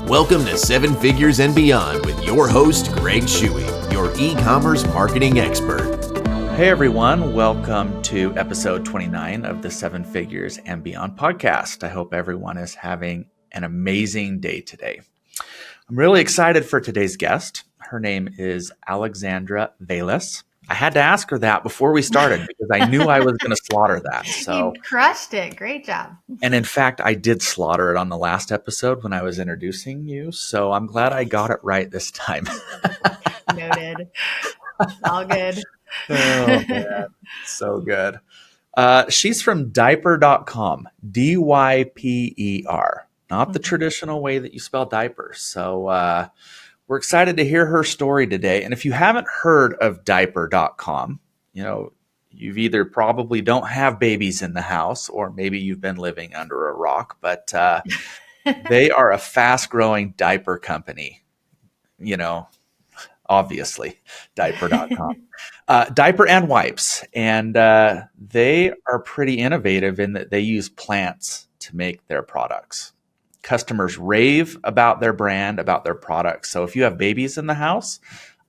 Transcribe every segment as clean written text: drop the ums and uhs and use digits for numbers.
Welcome to Seven Figures and Beyond with your host, Greg Shuey, your e-commerce marketing expert. Hey everyone, welcome to episode 29 of the Seven Figures and Beyond podcast. I hope everyone is having an amazing day today. I'm really excited for today's guest. Her name is Alexandra Vailas. I had to ask her that before we started because I knew I was going to slaughter that. So you crushed it. Great job. And in fact, I did slaughter it on the last episode when I was introducing you. So I'm glad I got it right this time. Noted. All good. Oh, man. So good. She's from diaper.com, D-Y-P-E-R, not the traditional way that you spell diapers. So we're excited to hear her story today. And if you haven't heard of diaper.com, you've either probably don't have babies in the house or maybe you've been living under a rock, but they are a fast growing diaper company, obviously, diaper.com. Diaper and wipes. And they are pretty innovative in that they use plants to make their products. Customers rave about their brand, about their products. So if you have babies in the house,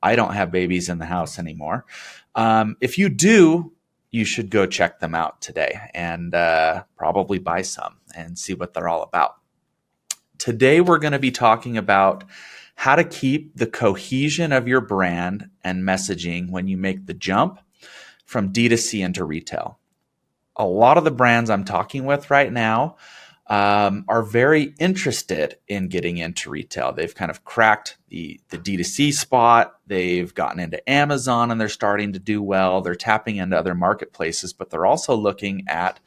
I don't have babies in the house anymore. If you do, you should go check them out today and probably buy some and see what they're all about. Today, we're going to be talking about how to keep the cohesion of your brand and messaging when you make the jump from D2C into retail. A lot of the brands I'm talking with right now are very interested in getting into retail. They've kind of cracked the D2C spot. They've gotten into Amazon and they're starting to do well. They're tapping into other marketplaces, but they're also looking at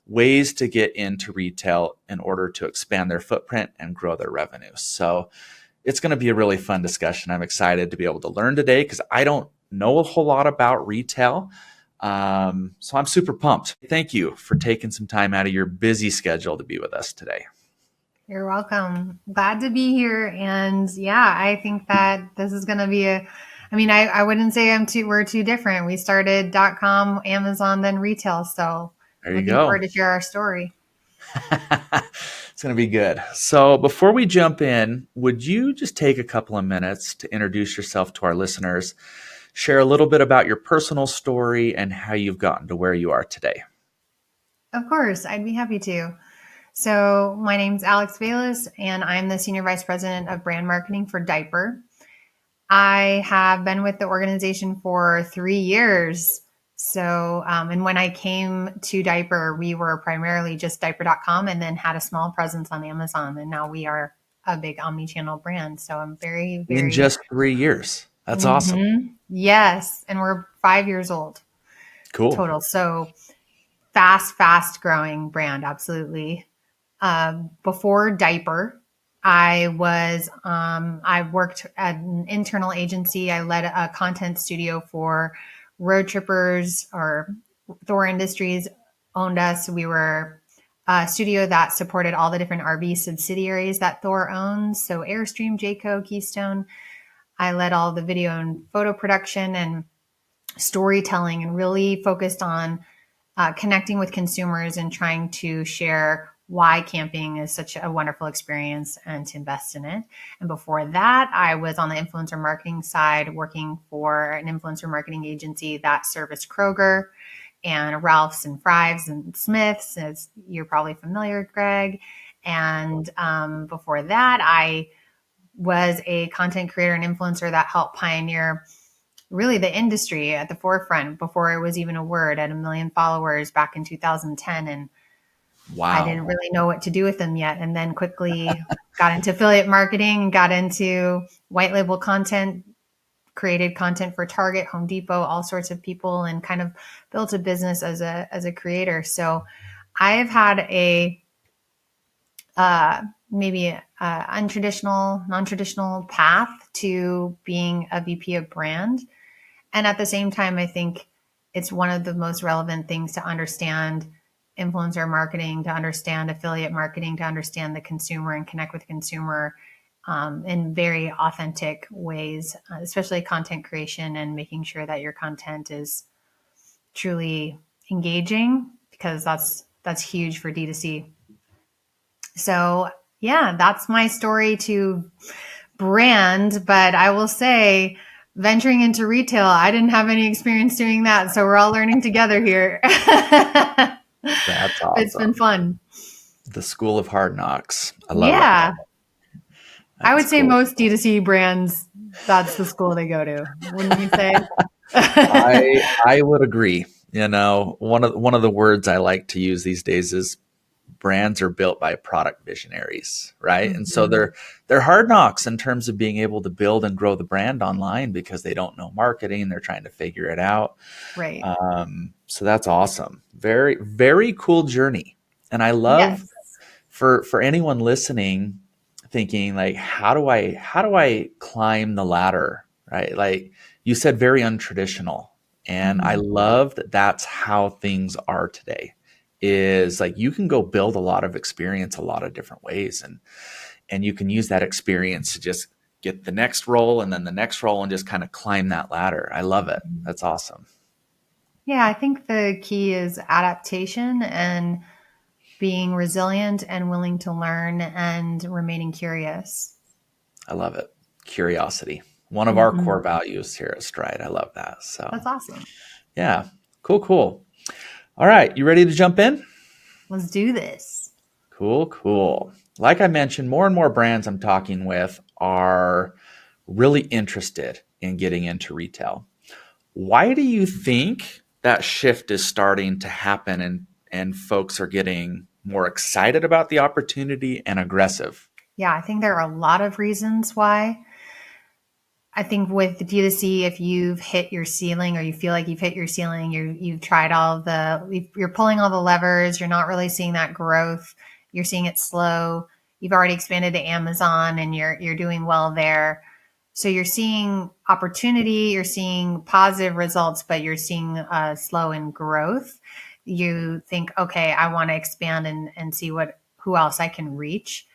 ways to get into retail in order to expand their footprint and grow their revenue. So it's going to be a really fun discussion. I'm excited to be able to learn today because I don't know a whole lot about retail. So I'm super pumped. Thank you for taking some time out of your busy schedule to be with us today. You're welcome. Glad to be here. And yeah, I think that this is going to be I wouldn't say we're too different. We started .com, Amazon, then retail. So there you looking go. forward to share our story. It's going to be good. So before we jump in, would you just take a couple of minutes to introduce yourself to our listeners? Share a little bit about your personal story and how you've gotten to where you are today. Of course, I'd be happy to. So my name's Alex Vailas, and I'm the Senior Vice President of Brand Marketing for Diaper. I have been with the organization for 3 years. So, and when I came to Diaper, we were primarily just diaper.com and then had a small presence on Amazon. And now we are a big omni-channel brand. So I'm very, very... In just 3 years. That's awesome. Yes. And we're 5 years old. Cool. Total. So fast growing brand. Absolutely. Before Diaper, I worked at an internal agency. I led a content studio for Road Trippers, or Thor Industries owned us. We were a studio that supported all the different RV subsidiaries that Thor owns. So Airstream, Jayco, Keystone. I led all the video and photo production and storytelling and really focused on connecting with consumers and trying to share why camping is such a wonderful experience and to invest in it. And before that, I was on the influencer marketing side, working for an influencer marketing agency that serviced Kroger and Ralph's and Fry's and Smith's, as you're probably familiar, Greg. And before that, I was a content creator and influencer that helped pioneer really the industry at the forefront before it was even a word, at 1 million followers back in 2010. And wow, I didn't really know what to do with them yet. And then quickly got into affiliate marketing, got into white label content, created content for Target, Home Depot, all sorts of people, and kind of built a business as a creator. So I have had a non-traditional path to being a VP of brand. And at the same time, I think it's one of the most relevant things to understand influencer marketing, to understand affiliate marketing, to understand the consumer and connect with the consumer in very authentic ways, especially content creation and making sure that your content is truly engaging, because that's huge for D2C. So Yeah, that's my story to brand. But I will say, venturing into retail, I didn't have any experience doing that. So we're all learning together here. That's It's been awesome. fun. The School of Hard Knocks. I love it. Yeah. I That's would say cool. most D2C brands, that's the school they go to. Wouldn't you say? I would agree. One of the words I like to use these days is brands are built by product visionaries, right? And so Mhm. they're hard knocks in terms of being able to build and grow the brand online because they don't know marketing. They're trying to figure it out. Right. So that's awesome. Very, very cool journey. And I love Yes. for anyone listening, thinking like, how do I climb the ladder, right? Like you said, very untraditional. And I Mhm. love that that's how things are today is like you can go build a lot of experience a lot of different ways and you can use that experience to just get the next role and then the next role and just kind of climb that ladder. I love it. That's awesome. Yeah, I think the key is adaptation and being resilient and willing to learn and remaining curious. I love it. Curiosity. One of our core Mhm. values here at Stride. I love that. That's So awesome. yeah. Cool, cool. All right. You ready to jump in? Let's do this. Cool, cool. Like I mentioned, more and more brands I'm talking with are really interested in getting into retail. Why do you think that shift is starting to happen and folks are getting more excited about the opportunity and aggressive? Yeah, I think there are a lot of reasons why. I think with the D2C, if you've hit your ceiling or you feel like you've hit your ceiling, you've tried you're pulling all the levers, you're not really seeing that growth, you're seeing it slow. You've already expanded to Amazon and you're doing well there. So you're seeing opportunity, you're seeing positive results, but you're seeing slow in growth. You think, okay, I want to expand and see who else I can reach.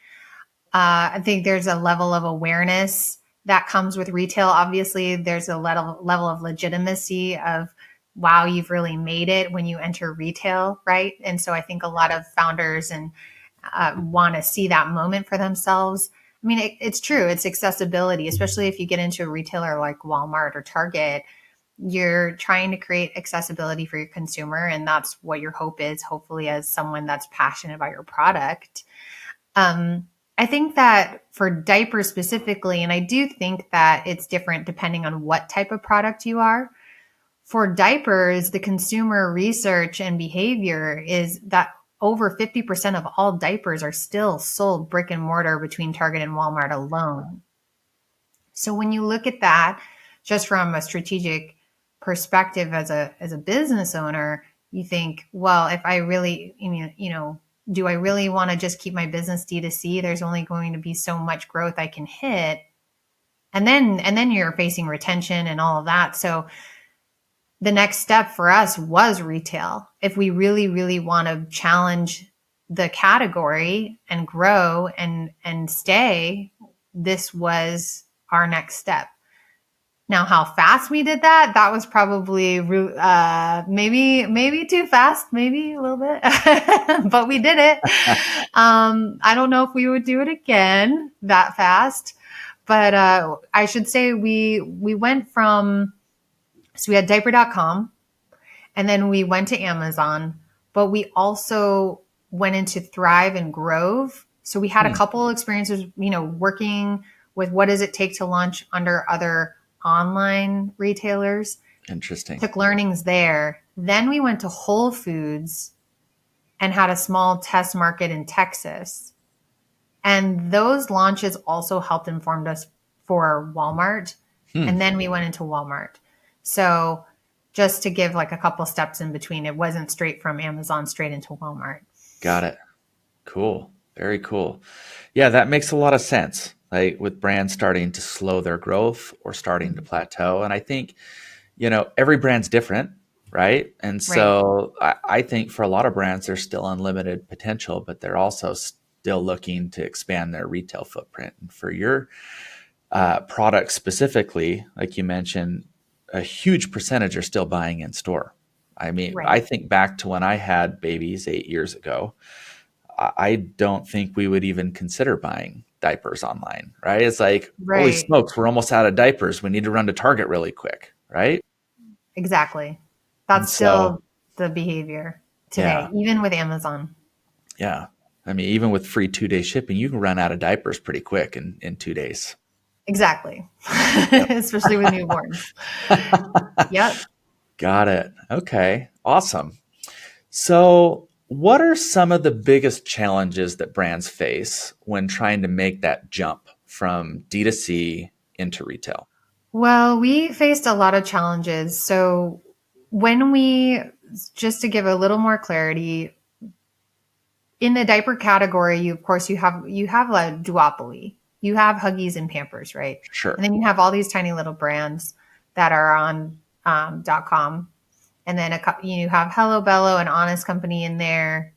I think there's a level of awareness that comes with retail. Obviously, there's a level of legitimacy of, wow, you've really made it when you enter retail, right? And so I think a lot of founders and want to see that moment for themselves. I mean, it's true. It's accessibility, especially if you get into a retailer like Walmart or Target. You're trying to create accessibility for your consumer, and that's what your hope is. Hopefully, as someone that's passionate about your product. I think that for diapers specifically, and I do think that it's different depending on what type of product you are. For diapers, the consumer research and behavior is that over 50% of all diapers are still sold brick and mortar between Target and Walmart alone. So when you look at that just from a strategic perspective as a business owner, you think, well, if I really, do I really want to just keep my business D2C? There's only going to be so much growth I can hit. And then you're facing retention and all of that. So the next step for us was retail. If we really, really want to challenge the category and grow and stay, this was our next step. Now, how fast we did that, that was probably maybe too fast, maybe a little bit, but we did it. I don't know if we would do it again that fast, but I should say we went from, so we had diaper.com and then we went to Amazon, but we also went into Thrive and Grove. So we had a Hmm, couple experiences, working with what does it take to launch under other online retailers, interesting. took learnings there. Then we went to Whole Foods and had a small test market in Texas. And those launches also helped inform us for Walmart. Hmm, And then we went into Walmart. So just to give like a couple steps in between, it wasn't straight from Amazon straight into Walmart. got it. Cool. Very cool. Yeah, that makes a lot of sense. Like with brands starting to slow their growth or starting to plateau. And I think, every brand's different, right? And Right. so I think for a lot of brands, there's still unlimited potential, but they're also still looking to expand their retail footprint. And for your product specifically, like you mentioned, a huge percentage are still buying in store. I mean, I Right. think back to when I had babies 8 years ago. I don't think we would even consider buying diapers online, right? It's like, holy Right. smokes, we're almost out of diapers. We need to run to Target really quick, right? Exactly. And That's so, still the behavior yeah, today, even with Amazon. yeah. I mean, even with free 2-day shipping, you can run out of diapers pretty quick in 2 days. Exactly. Yep. Especially with newborns. Yep. Got it. Okay. Awesome. So, what are some of the biggest challenges that brands face when trying to make that jump from D2C into retail? Well, we faced a lot of challenges. So when we, just to give a little more clarity, in the diaper category, you of course you have a duopoly. You have Huggies and Pampers, right? And Sure. then you have all these tiny little brands that are on .com, and then you have Hello Bello and Honest Company in there,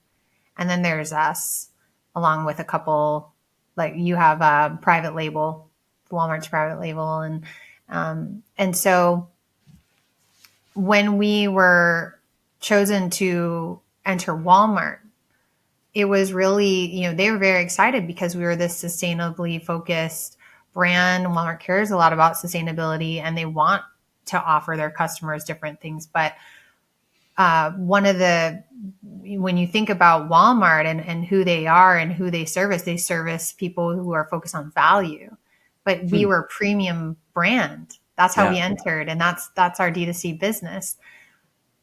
and then there's us, along with a couple. Like you have a private label, Walmart's private label, and so when we were chosen to enter Walmart, it was really, they were very excited because we were this sustainably focused brand. Walmart cares a lot about sustainability and they want to offer their customers different things. But when you think about Walmart and who they are and who they service people who are focused on value. But we Hmm. were a premium brand. That's how Yeah. we entered. And that's our D2C business.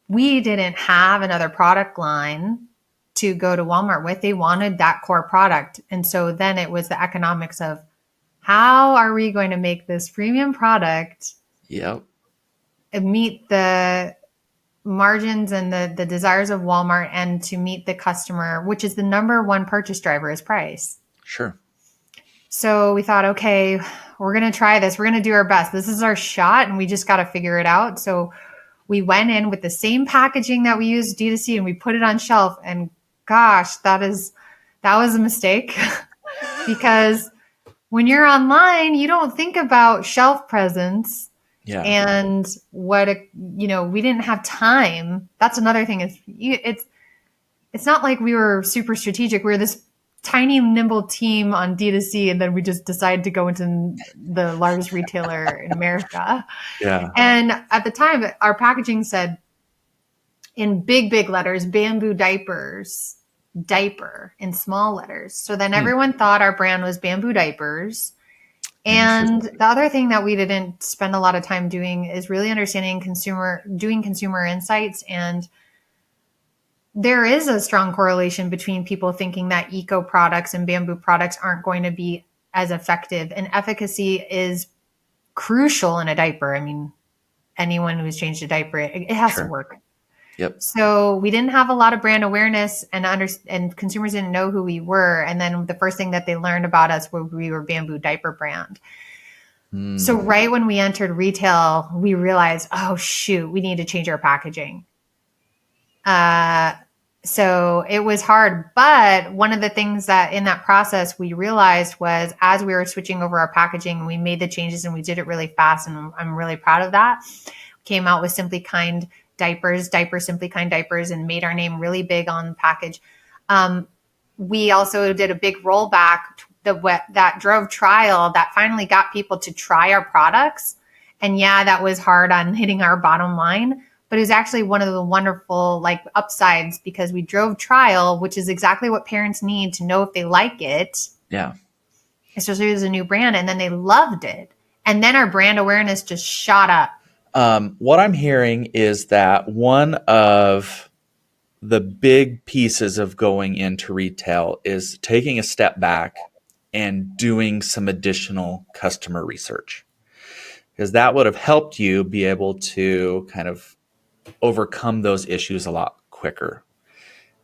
We didn't have another product line to go to Walmart with. They wanted that core product. And so then it was the economics of how are we going to make this premium product Yep. meet the margins and the desires of Walmart and to meet the customer, which is the number one purchase driver is price. Sure. So we thought, okay, we're going to try this. We're going to do our best. This is our shot and we just got to figure it out. So we went in with the same packaging that we used D2C and we put it on shelf. And gosh, that was a mistake because when you're online, you don't think about shelf presence Yeah. and we didn't have time. That's another thing is it's not like we were super strategic. We were this tiny, nimble team on D2C, and then we just decided to go into the largest retailer in America. Yeah. And at the time, our packaging said in big, big letters, Bamboo Diapers, diaper in small letters. So then everyone thought our brand was Bamboo Diapers. And the other thing that we didn't spend a lot of time doing is really understanding doing consumer insights. And there is a strong correlation between people thinking that eco products and bamboo products aren't going to be as effective. And efficacy is crucial in a diaper. I mean, anyone who's changed a diaper, it has to work. Yep. So we didn't have a lot of brand awareness and consumers didn't know who we were. And then the first thing that they learned about us was we were Bamboo Diaper brand. So right when we entered retail, we realized, oh shoot, we need to change our packaging. So it was hard. But one of the things that in that process we realized was as we were switching over our packaging, we made the changes and we did it really fast. And I'm really proud of that. Came out with Simply Kind diapers, Simply Kind diapers, and made our name really big on the package. We also did a big rollback that drove trial that finally got people to try our products. And yeah, that was hard on hitting our bottom line, but it was actually one of the wonderful upsides because we drove trial, which is exactly what parents need to know if they like it. Yeah. Especially as a new brand. And then they loved it. And then our brand awareness just shot up. What I'm hearing is that one of the big pieces of going into retail is taking a step back and doing some additional customer research, because that would have helped you be able to kind of overcome those issues a lot quicker.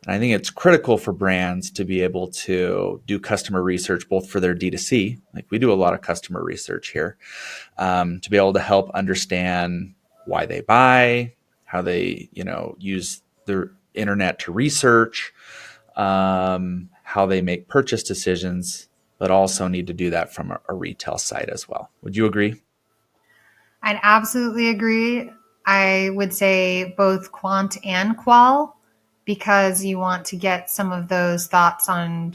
And I think it's critical for brands to be able to do customer research, both for their D2C, like we do a lot of customer research here, to be able to help understand why they buy, how they, use their internet to research, how they make purchase decisions, but also need to do that from a retail side as well. Would you agree? I'd absolutely agree. I would say both quant and qual, because you want to get some of those thoughts on,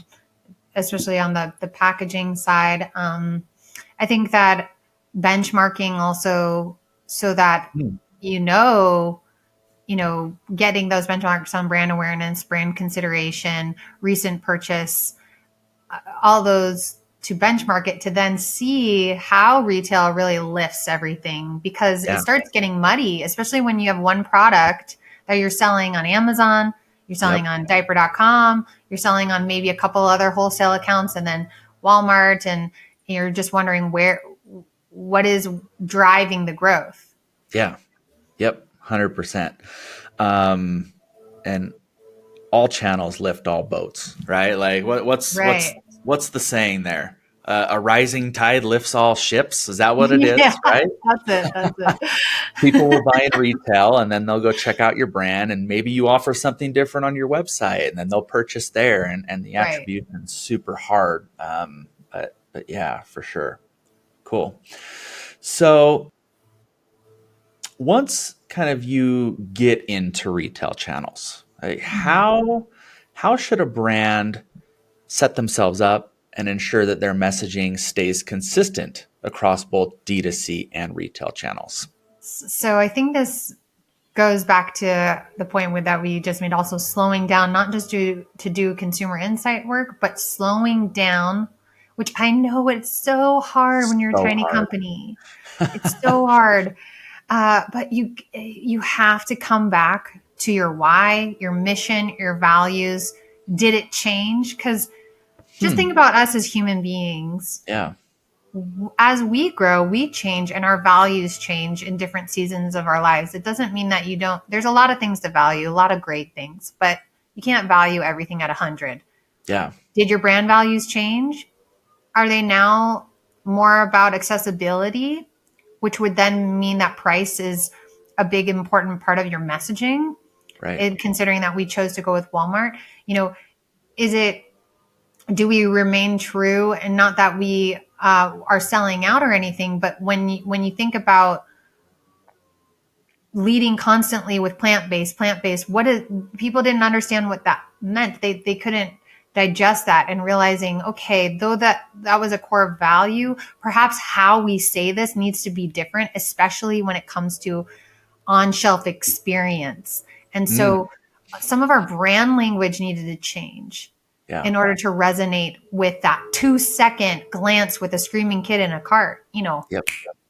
especially on the packaging side. I think that benchmarking also, so that you know, getting those benchmarks on brand awareness, brand consideration, recent purchase, all those to benchmark it, to then see how retail really lifts everything, because it starts getting muddy, especially when you have one product that you're selling on Amazon, you're selling on diaper.com, you're selling on maybe a couple other wholesale accounts, and then Walmart, and you're just wondering what is driving the growth. Yeah. Yep. 100%. And all channels lift all boats, right? Like what's the saying there? A rising tide lifts all ships. Is that what it is? Right? That's it. People will buy in retail, and then they'll go check out your brand, and maybe you offer something different on your website, and then they'll purchase there, and the attribution's super hard. But yeah, for sure. Cool. So once kind of you get into retail channels, like how should a brand set themselves up and ensure that their messaging stays consistent across both D2C and retail channels? So I think this goes back to the point that we just made, also slowing down, not just to do consumer insight work, but slowing down, which I know it's so hard when you're a tiny company. It's so hard. But you have to come back to your why, your mission, your values. Did it change? Because just think about us as human beings. Yeah. As we grow, we change, and our values change in different seasons of our lives. It doesn't mean that you don't. There's a lot of things to value, a lot of great things, but you can't value everything at 100. Yeah. Did your brand values change? Are they now more about accessibility, which would then mean that price is a big important part of your messaging? Right. And considering that we chose to go with Walmart, do we remain true? And not that we are selling out or anything, but when you think about leading constantly with plant-based, people didn't understand what that meant. They couldn't digest that, and realizing, okay, though that was a core value, perhaps how we say this needs to be different, especially when it comes to on-shelf experience. And so some of our brand language needed to change in order to resonate with that 2-second glance with a screaming kid in a cart.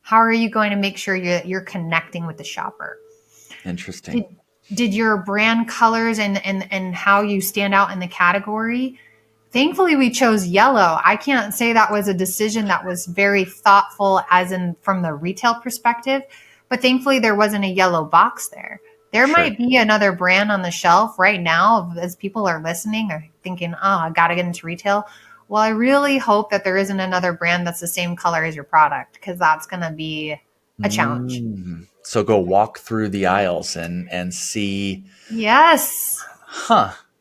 How are you going to make sure you're connecting with the shopper? Interesting. Did your brand colors and how you stand out in the category? Thankfully, we chose yellow. I can't say that was a decision that was very thoughtful, as in from the retail perspective, but thankfully there wasn't a yellow box there. There might be another brand on the shelf right now, as people are listening or thinking, I got to get into retail. Well, I really hope that there isn't another brand that's the same color as your product, because that's going to be a challenge. So go walk through the aisles and see. Yes.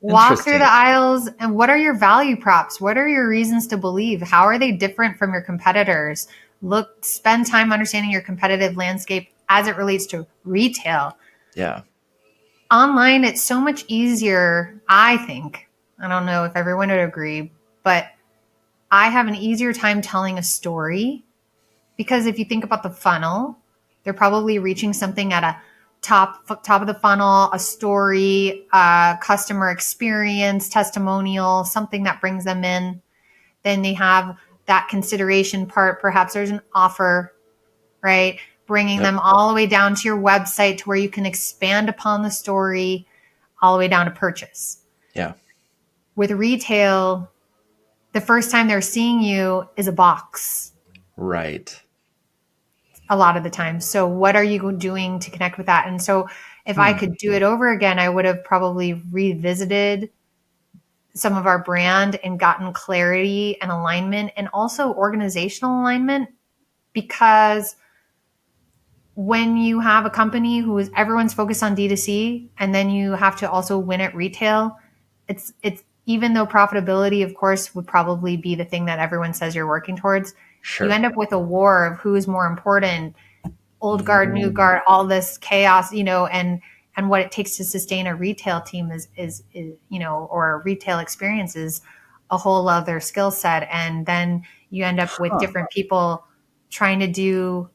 Walk through the aisles, and what are your value props? What are your reasons to believe? How are they different from your competitors? Spend time understanding your competitive landscape as it relates to retail. Yeah. Online, it's so much easier, I think. I don't know if everyone would agree, but I have an easier time telling a story, because if you think about the funnel, they're probably reaching something at a top of the funnel, a story, customer experience, testimonial, something that brings them in. Then they have that consideration part. Perhaps there's an offer, right? Bringing them all the way down to your website, to where you can expand upon the story all the way down to purchase. Yeah. With retail, the first time they're seeing you is a box. Right. A lot of the time. So what are you doing to connect with that? And so if I could do it over again, I would have probably revisited some of our brand and gotten clarity and alignment, and also organizational alignment, because when you have a company everyone's focused on D2C, and then you have to also win at retail, it's even though profitability, of course, would probably be the thing that everyone says you're working towards, you end up with a war of who's more important, old guard, new guard, all this chaos, and and what it takes to sustain a retail team is or a retail experience is a whole other skill set. And then you end up with different people trying to do,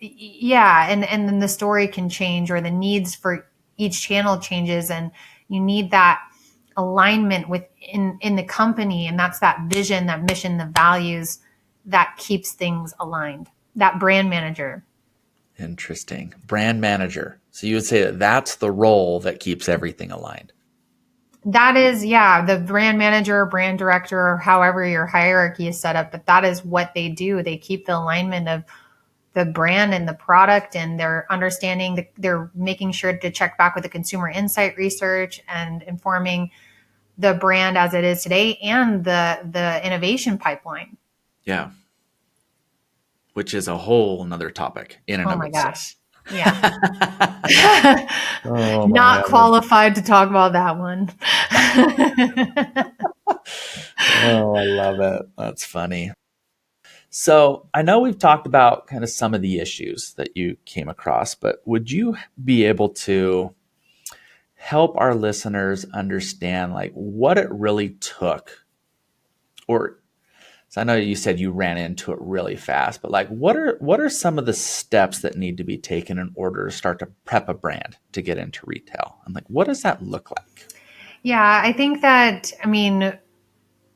and then the story can change, or the needs for each channel changes, and you need that alignment in the company. And that's that vision, that mission, the values that keeps things aligned. That brand manager. Interesting. Brand manager. So you would say that that's the role that keeps everything aligned. That is, the brand manager, brand director, or however your hierarchy is set up. But that is what they do. They keep the alignment of the brand and the product, and they're understanding, they're making sure to check back with the consumer insight research and informing the brand as it is today, and the innovation pipeline. Yeah. Which is a whole another topic in and of itself. Gosh. Yeah. Not qualified to talk about that one. Oh, I love it. That's funny. So I know we've talked about kind of some of the issues that you came across, but would you be able to help our listeners understand like what it really took? So I know you said you ran into it really fast, but like what are some of the steps that need to be taken in order to start to prep a brand to get into retail? And like, what does that look like? Yeah, I think that,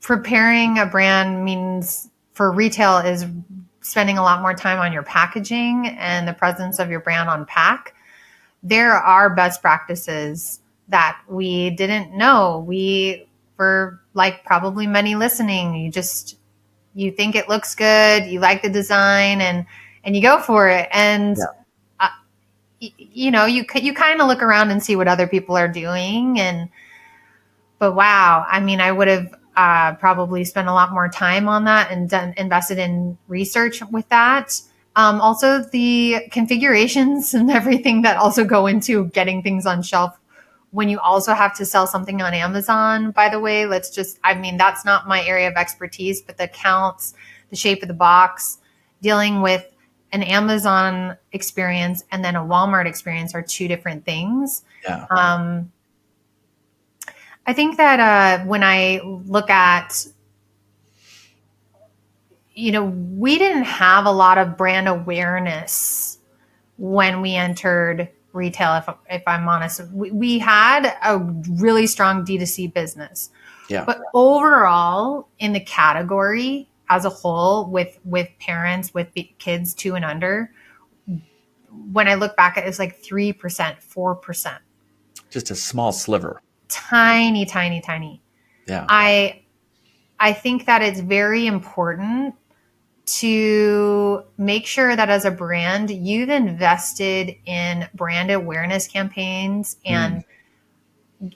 preparing a brand means for retail is spending a lot more time on your packaging and the presence of your brand on pack. There are best practices that we didn't know. We were like probably many listening. You think it looks good, you like the design, and you go for it. And you kind of look around and see what other people are doing. But wow, I would have probably spent a lot more time on that and invested in research with that. Also, the configurations and everything that also go into getting things on shelf when you also have to sell something on Amazon. By the way, that's not my area of expertise, but the counts, the shape of the box, dealing with an Amazon experience and then a Walmart experience are two different things. Yeah. I think that when I look at, we didn't have a lot of brand awareness when we entered retail. If I'm honest, we had a really strong D2C business, but overall in the category as a whole, with parents, with kids 2 and under, when I look back at it, it's like 3%, 4%. Just a small sliver. Tiny. Yeah. I think that it's very important to make sure that as a brand, you've invested in brand awareness campaigns and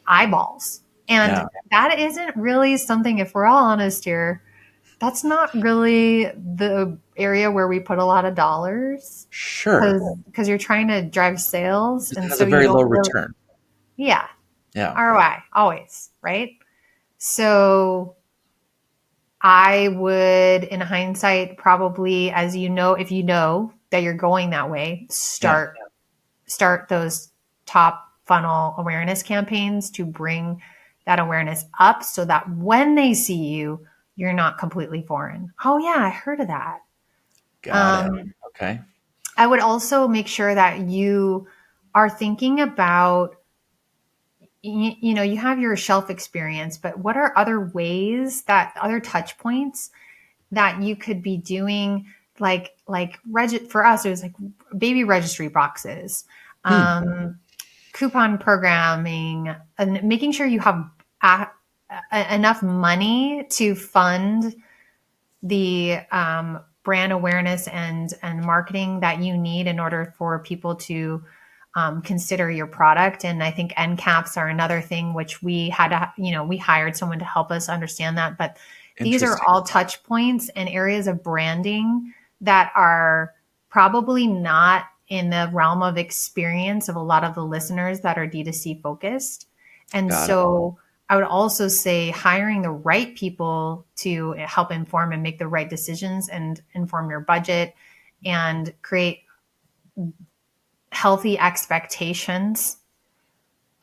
eyeballs. And that isn't really something, if we're all honest here, that's not really the area where we put a lot of dollars. Sure. Because you're trying to drive sales. It has a very low return. Yeah. ROI, always, right? So I would, in hindsight, probably, if you know that you're going that way, start those top funnel awareness campaigns to bring that awareness up so that when they see you, you're not completely foreign. Oh yeah, I heard of that. Got it. Okay. I would also make sure that you are thinking about, you have your shelf experience, but what are other ways, other touch points that you could be doing? Like for us, it was like baby registry boxes, coupon programming, and making sure you have enough money to fund the brand awareness and marketing that you need in order for people to consider your product. And I think end caps are another thing, which we had to, we hired someone to help us understand that. But these are all touch points and areas of branding that are probably not in the realm of experience of a lot of the listeners that are D2C focused. And I would also say hiring the right people to help inform and make the right decisions and inform your budget and create healthy expectations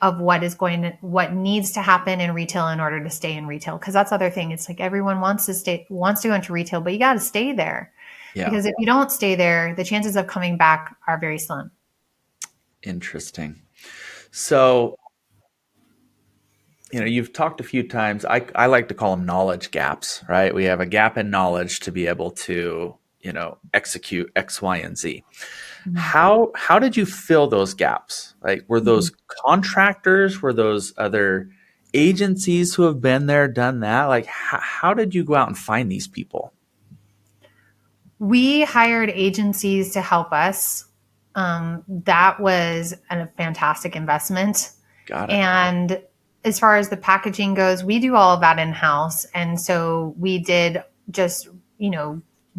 of what needs to happen in retail in order to stay in retail. Cause that's the other thing. It's like everyone wants to go into retail, but you got to stay there. Yeah. Because if you don't stay there, the chances of coming back are very slim. Interesting. So, you've talked a few times. I like to call them knowledge gaps, right? We have a gap in knowledge to be able to, execute X, Y, and Z. Mm-hmm. How did you fill those gaps? Like, were those contractors? Were those other agencies who have been there, done that? Like, how did you go out and find these people? We hired agencies to help us. That was a fantastic investment. Got it. And as far as the packaging goes, we do all of that in-house. And so we did just,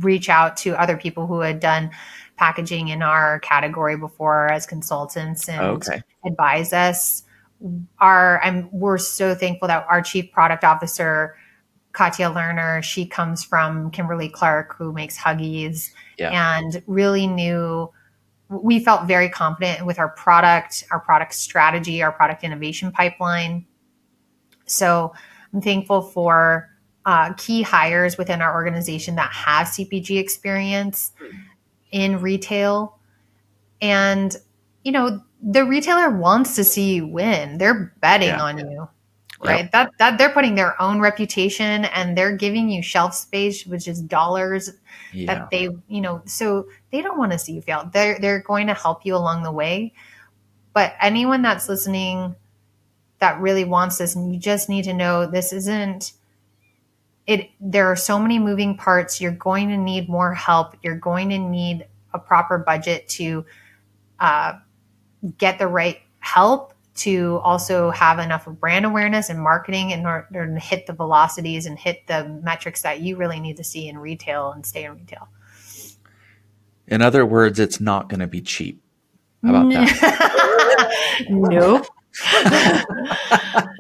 reach out to other people who had done packaging in our category before as consultants and advise us. We're so thankful that our chief product officer, Katya Lerner, she comes from Kimberly-Clark, who makes Huggies, and really we felt very confident with our product strategy, our product innovation pipeline. So I'm thankful for key hires within our organization that have CPG experience in retail. And, the retailer wants to see you win. They're betting on you, right? That they're putting their own reputation and they're giving you shelf space, which is dollars that they, so they don't want to see you fail. They're going to help you along the way. But anyone that's listening that really wants this, and you just need to know this isn't it. There are so many moving parts. You're going to need more help. You're going to need a proper budget to get the right help, to also have enough of brand awareness and marketing in order to hit the velocities and hit the metrics that you really need to see in retail and stay in retail. In other words, it's not going to be cheap. How about that? Nope.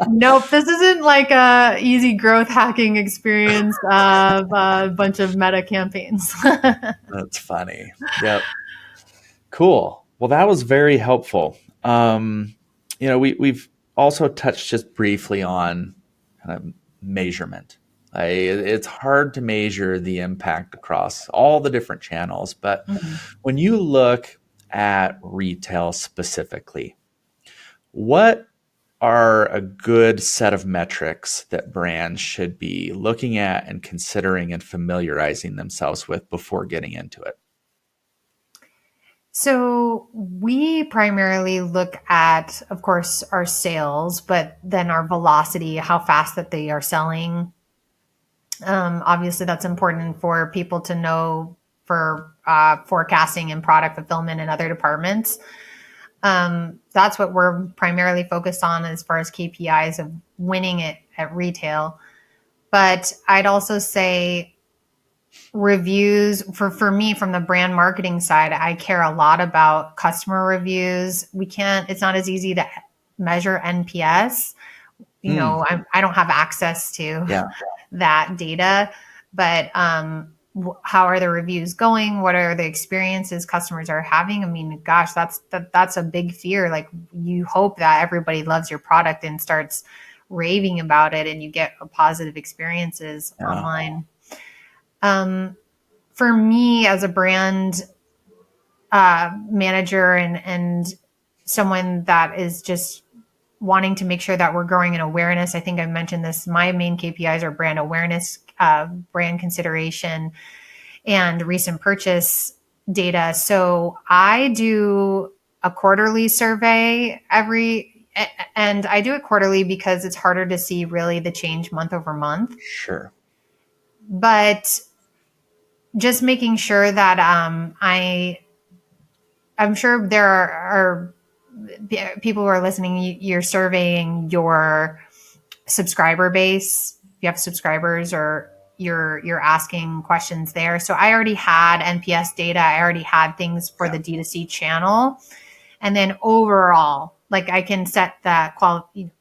Nope. This isn't like a easy growth hacking experience of a bunch of meta campaigns. That's funny. Yep. Cool. Well, that was very helpful. We've also touched just briefly on kind of measurement. It's hard to measure the impact across all the different channels, but when you look at retail specifically, what are a good set of metrics that brands should be looking at and considering and familiarizing themselves with before getting into it? So we primarily look at, of course, our sales, but then our velocity, how fast that they are selling. Obviously, that's important for people to know for forecasting and product fulfillment in other departments. That's what we're primarily focused on as far as KPIs of winning it at retail. But I'd also say reviews for me from the brand marketing side, I care a lot about customer reviews. It's not as easy to measure NPS. I don't have access to that data, but how are the reviews going? What are the experiences customers are having? I mean, gosh, that's a big fear. Like, you hope that everybody loves your product and starts raving about it and you get positive experiences online. For me as a brand manager and someone that is just wanting to make sure that we're growing in awareness, I think I mentioned this, my main KPIs are brand awareness, brand consideration, and recent purchase data. So I do a quarterly survey and I do it quarterly because it's harder to see really the change month over month. Sure. But just making sure that I'm sure there are people who are listening, you're surveying your subscriber base. If you have subscribers, or you're asking questions there. So I already had NPS data. I already had things for the D2C channel. And then overall, like, I can set that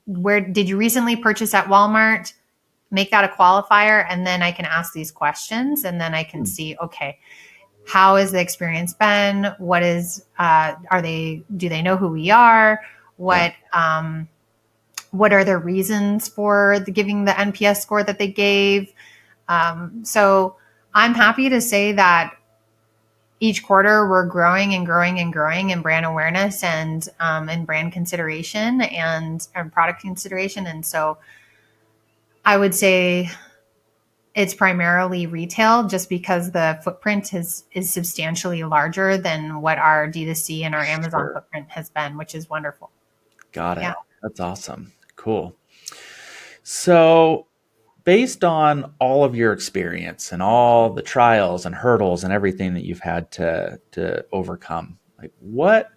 where did you recently purchase at Walmart? Make that a qualifier. And then I can ask these questions, and then I can see, okay, how has the experience been? What is, do they know who we are? What, what are their reasons for giving the NPS score that they gave. So I'm happy to say that each quarter we're growing and growing and growing in brand awareness and brand consideration and product consideration. And so I would say it's primarily retail, just because the footprint is substantially larger than what our D2C and our Amazon footprint has been, which is wonderful. Got it. Yeah. That's awesome. Cool. So based on all of your experience and all the trials and hurdles and everything that you've had to overcome, like, what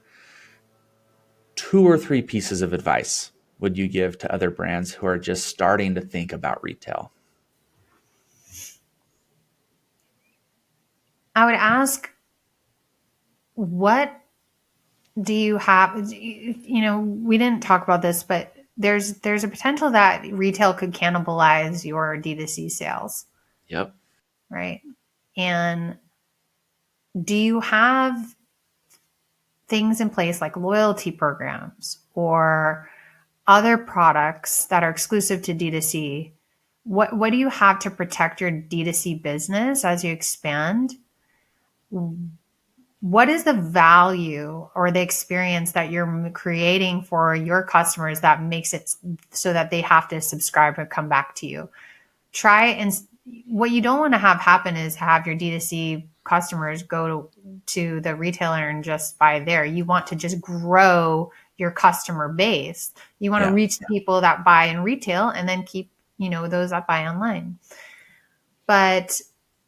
2 or 3 pieces of advice would you give to other brands who are just starting to think about retail? I would ask, what do you have? You know, we didn't talk about this, but there's a potential that retail could cannibalize your D2C sales. Yep. Right. And do you have things in place like loyalty programs or other products that are exclusive to D2C? What do you have to protect your D2C business as you expand? What is the value or the experience that you're creating for your customers that makes it so that they have to subscribe or come back to you? What you don't want to have happen is have your D2C customers go to the retailer and just buy there. You want to just grow your customer base. You want to reach the people that buy in retail and then keep, those that buy online. But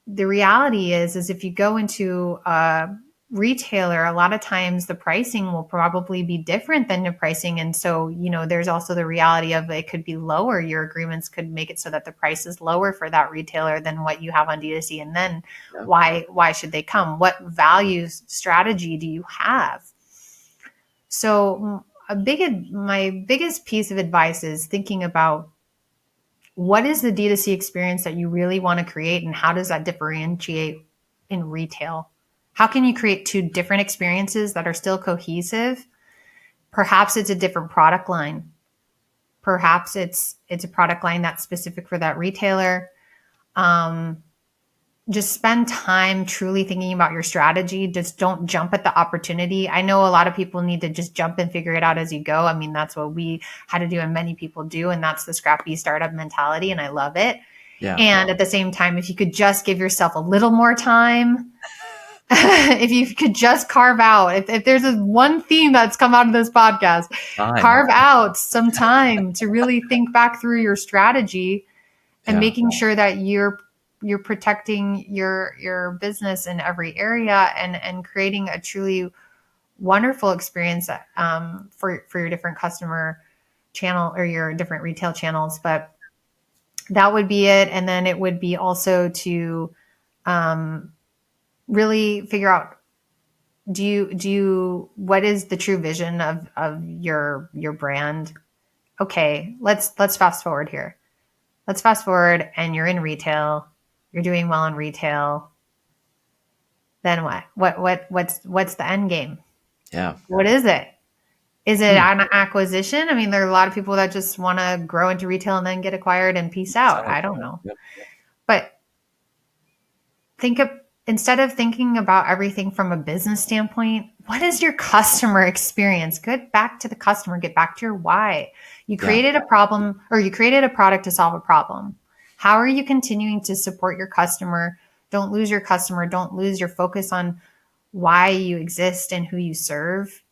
the reality is if you go into a retailer, a lot of times the pricing will probably be different than the pricing. And so, there's also the reality of it could be lower. Your agreements could make it so that the price is lower for that retailer than what you have on D2C. And then why should they come? What value strategy do you have? So my biggest piece of advice is thinking about, what is the D2C experience that you really want to create, and how does that differentiate in retail? How can you create 2 different experiences that are still cohesive? Perhaps it's a different product line. Perhaps it's a product line that's specific for that retailer. Just spend time truly thinking about your strategy. Just don't jump at the opportunity. I know a lot of people need to just jump and figure it out as you go. I mean, that's what we had to do and many people do. And that's the scrappy startup mentality. And I love it. Yeah. And at the same time, if you could just give yourself a little more time, if you could just carve out, if there's one theme that's come out of this podcast, carve out some time to really think back through your strategy and making sure that you're protecting your business in every area and creating a truly wonderful experience for your different customer channel or your different retail channels. But that would be it. And then it would be also to really figure out, what is the true vision of your brand? Okay, let's fast forward here. Let's fast forward and you're in retail. You're doing well in retail. Then what? What's the end game? Yeah. What is it? Is it an acquisition? I mean, there are a lot of people that just want to grow into retail and then get acquired and peace out. I don't know. Yep. But instead of thinking about everything from a business standpoint, what is your customer experience? Get back to the customer, get back to your why. You created a problem, or you created a product to solve a problem. How are you continuing to support your customer? Don't lose your customer. Don't lose your focus on why you exist and who you serve.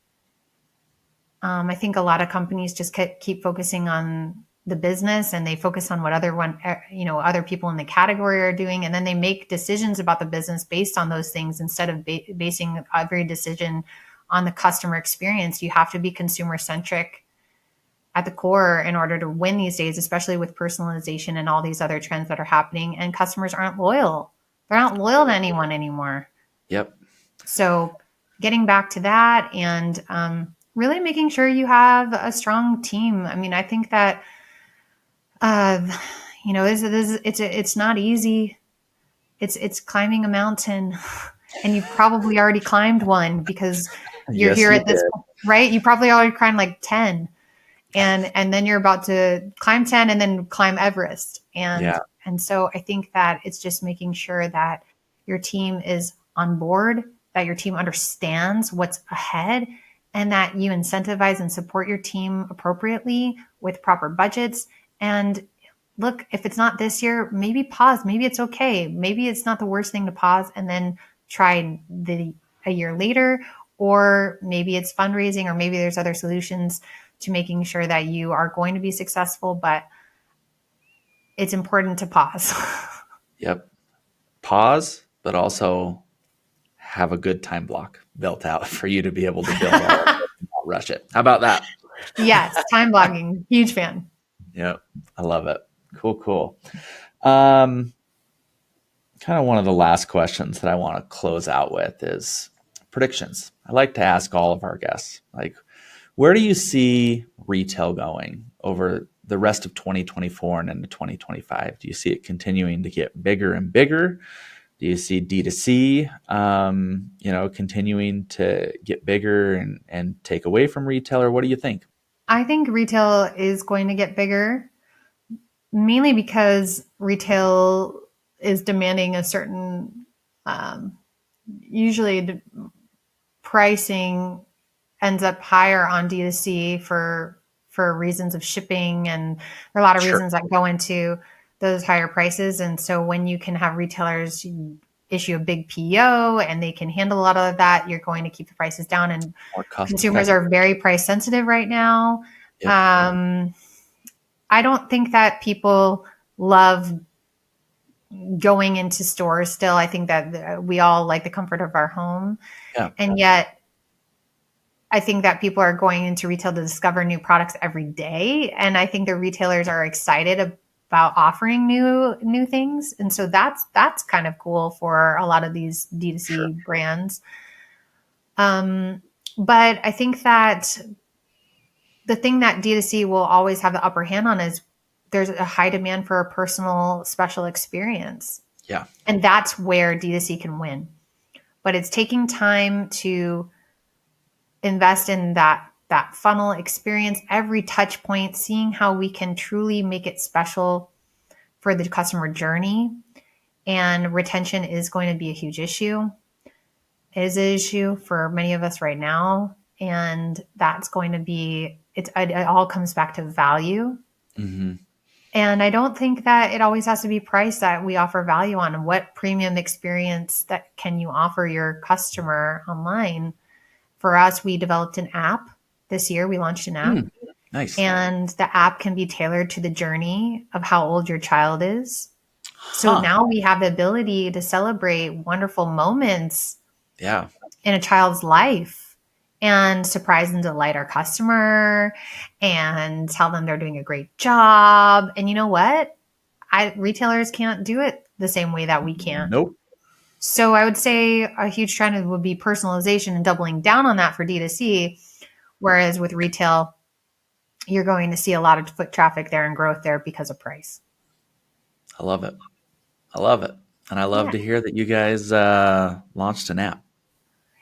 I think a lot of companies just keep focusing on the business, and they focus on what other people in the category are doing. And then they make decisions about the business based on those things instead of basing every decision on the customer experience. You have to be consumer centric at the core in order to win these days, especially with personalization and all these other trends that are happening. And customers aren't loyal. They're not loyal to anyone anymore. Yep. So getting back to that and really making sure you have a strong team. I mean, I think that, it's not easy. It's climbing a mountain, and you've probably already climbed one because you're here at this point, right? You probably already climbed like 10. and then you're about to climb 10 and then climb Everest. And so I think that it's just making sure that your team is on board, that your team understands what's ahead, and that you incentivize and support your team appropriately with proper budgets. And look, if it's not this year, maybe pause. Maybe it's okay. Maybe it's not the worst thing to pause and then try a year later, or maybe it's fundraising, or maybe there's other solutions to making sure that you are going to be successful, but it's important to pause. Yep. Pause, but also have a good time block built out for you to be able to build all of it and not rush it. How about that? Yes, time blocking. Huge fan. Yep. I love it. Cool. Kind of one of the last questions that I want to close out with is predictions. I like to ask all of our guests, like, where do you see retail going over the rest of 2024 and into 2025? Do you see it continuing to get bigger and bigger? Do you see D2C, continuing to get bigger and take away from retail, or what do you think? I think retail is going to get bigger, mainly because retail is demanding a certain, usually pricing ends up higher on D2C for reasons of shipping, and there are a lot of reasons that go into those higher prices. And so when you can have retailers issue a big PO and they can handle a lot of that, you're going to keep the prices down. And consumers are very price sensitive right now. Yep. I don't think that people love going into stores still. I think that we all like the comfort of our home. Yeah. And yet I think that people are going into retail to discover new products every day. And I think the retailers are excited about offering new things. And so that's kind of cool for a lot of these D2C brands. But I think that the thing that D2C will always have the upper hand on is there's a high demand for a personal, special experience. Yeah. And that's where D2C can win. But it's taking time to invest in that funnel experience, every touch point, seeing how we can truly make it special for the customer journey. And retention is going to be a huge issue. It is an issue for many of us right now. And that's going to be, it all comes back to value. Mm-hmm. And I don't think that it always has to be price that we offer value on, and what premium experience that can you offer your customer online. For us, we developed an app this year. We launched an app. Nice. And the app can be tailored to the journey of how old your child is. So now we have the ability to celebrate wonderful moments in a child's life and surprise and delight our customer and tell them they're doing a great job. And you know what? Retailers can't do it the same way that we can. Nope. So I would say a huge trend would be personalization and doubling down on that for D2C. Whereas with retail, you're going to see a lot of foot traffic there and growth there because of price. I love it. And I love to hear that you guys launched an app.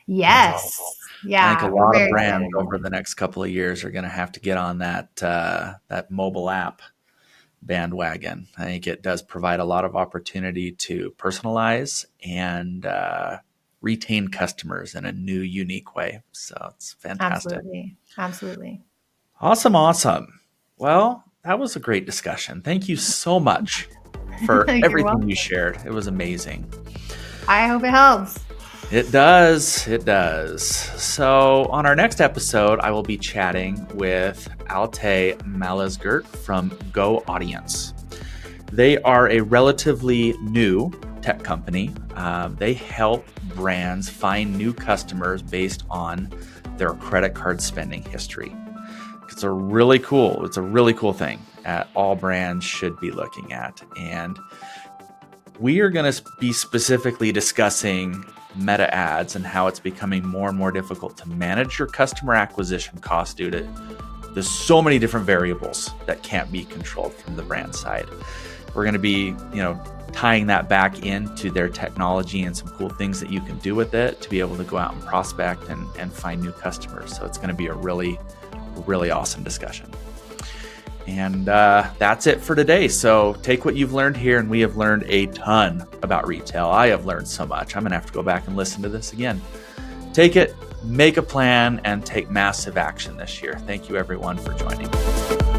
Yes. Yeah. I think a lot of brands over the next couple of years are going to have to get on that mobile app bandwagon. I think it does provide a lot of opportunity to personalize and retain customers in a new, unique way. So it's fantastic. Absolutely. Awesome. Well, that was a great discussion. Thank you so much for everything you shared. It was amazing. I hope it helps. It does. So on our next episode, I will be chatting with Alte Malazgert from Go Audience. They are a relatively new tech company. They help brands find new customers based on their credit card spending history. It's a really cool thing that all brands should be looking at. And we are going to be specifically discussing meta ads and how it's becoming more and more difficult to manage your customer acquisition costs due to there's so many different variables that can't be controlled from the brand side. We're going to be, tying that back into their technology and some cool things that you can do with it to be able to go out and prospect and find new customers. So it's going to be a really, really awesome discussion. And that's it for today. So take what you've learned here, and we have learned a ton about retail. I have learned so much. I'm going to have to go back and listen to this again. Take it, make a plan, and take massive action this year. Thank you, everyone, for joining.